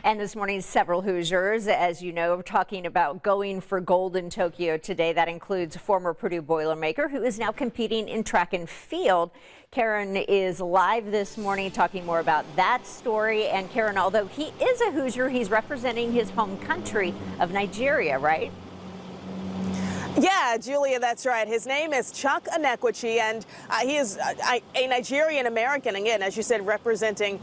And this morning, several Hoosiers, as you know, are talking about going for gold in Tokyo today. That includes former Purdue Boilermaker, who is now competing in track and field. Karen is live this morning talking more about that story. And Karen, although he is a Hoosier, he's representing his home country of Nigeria, right? Yeah, Julia, that's right. His name is Chuk Enekwechi, and he is a Nigerian American, again, as you said, representing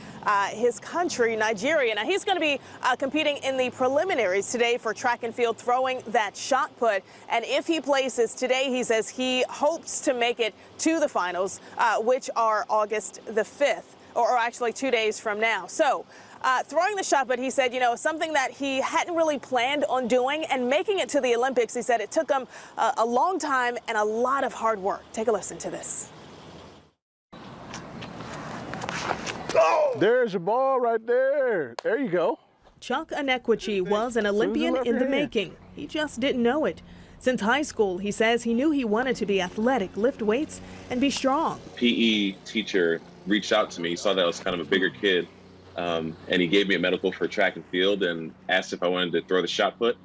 his country, Nigeria. Now, he's going to be competing in the preliminaries today for track and field, throwing that shot put. And if he places today, he says he hopes to make it to the finals, which are August the 5th, or actually 2 days from now. So, throwing the shot put, he said, you know, something that he hadn't really planned on doing, and making it to the Olympics, he said it took him a long time and a lot of hard work. Take a listen to this. Oh, there's your ball right there. There you go. Chuk Enekwechi was an Olympian in the making. He just didn't know it. Since high school, he says he knew he wanted to be athletic, lift weights, and be strong. PE teacher reached out to me. He saw that I was kind of a bigger kid. And he gave me a medical for track and field and asked if I wanted to throw the shot put.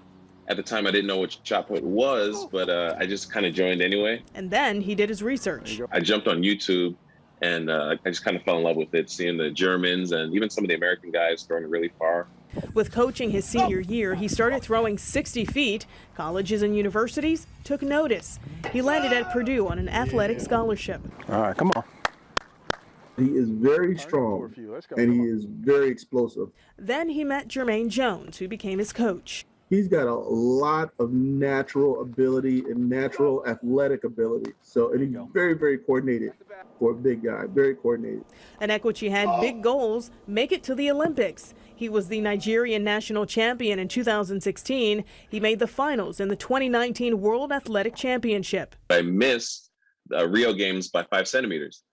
At the time, I didn't know what shot put was, but I just kind of joined anyway. And then he did his research. I jumped on YouTube, and I just kind of fell in love with it, seeing the Germans and even some of the American guys throwing it really far. With coaching his senior year, he started throwing 60 feet. Colleges and universities took notice. He landed at Purdue on an athletic scholarship. All right, come on. He is very strong, and he is very explosive. Then he met Jermaine Jones, who became his coach. He's got a lot of natural ability and natural athletic ability. So, and he's very, very coordinated for a big guy, very coordinated. Enekwechi had big goals, make it to the Olympics. He was the Nigerian national champion in 2016. He made the finals in the 2019 World Athletic Championship. I missed the Rio Games by 5 centimeters.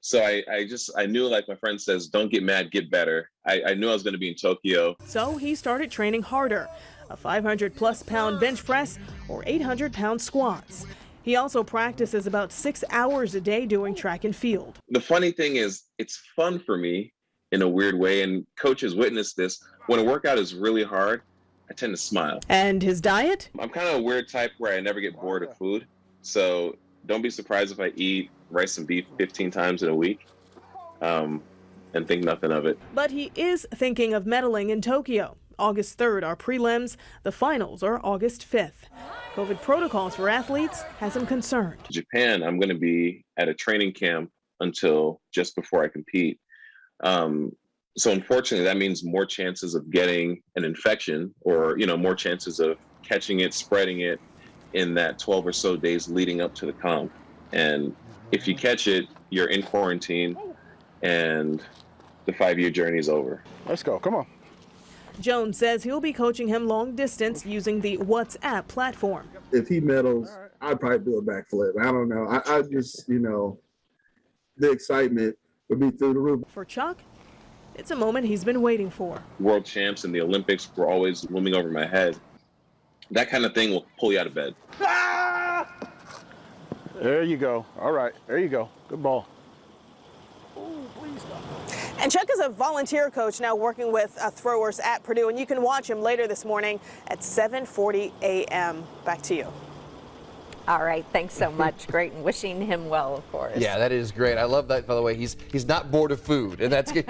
So I knew, like my friend says, don't get mad, get better. I knew I was going to be in Tokyo. So he started training harder, a 500-plus pound bench press or 800-pound squats. He also practices about 6 hours a day doing track and field. The funny thing is, it's fun for me in a weird way, and coaches witness this. When a workout is really hard, I tend to smile. And his diet? I'm kind of a weird type where I never get bored of food. So don't be surprised if I eat rice and beef 15 times in a week and think nothing of it. But he is thinking of medaling in Tokyo. August 3rd are prelims. The finals are August 5th. COVID protocols for athletes has him concerned. Japan, I'm going to be at a training camp until just before I compete. So unfortunately, that means more chances of getting an infection, or, you know, more chances of catching it, spreading it in that 12 or so days leading up to the comp. And if you catch it, you're in quarantine, and the 5-year journey is over. Let's go. Come on. Jones says he'll be coaching him long distance using the WhatsApp platform. If he medals, I'd probably do a backflip. I don't know. I just, you know, the excitement would be through the roof. For Chuk, it's a moment he's been waiting for. World champs and the Olympics were always looming over my head. That kind of thing will pull you out of bed. There you go. All right. There you go. Good ball. And Chuk is a volunteer coach now working with throwers at Purdue, and you can watch him later this morning at 7:40 a.m. Back to you. All right. Thanks so much. Great. And wishing him well, of course. Yeah, that is great. I love that, by the way. He's not bored of food, and that's good.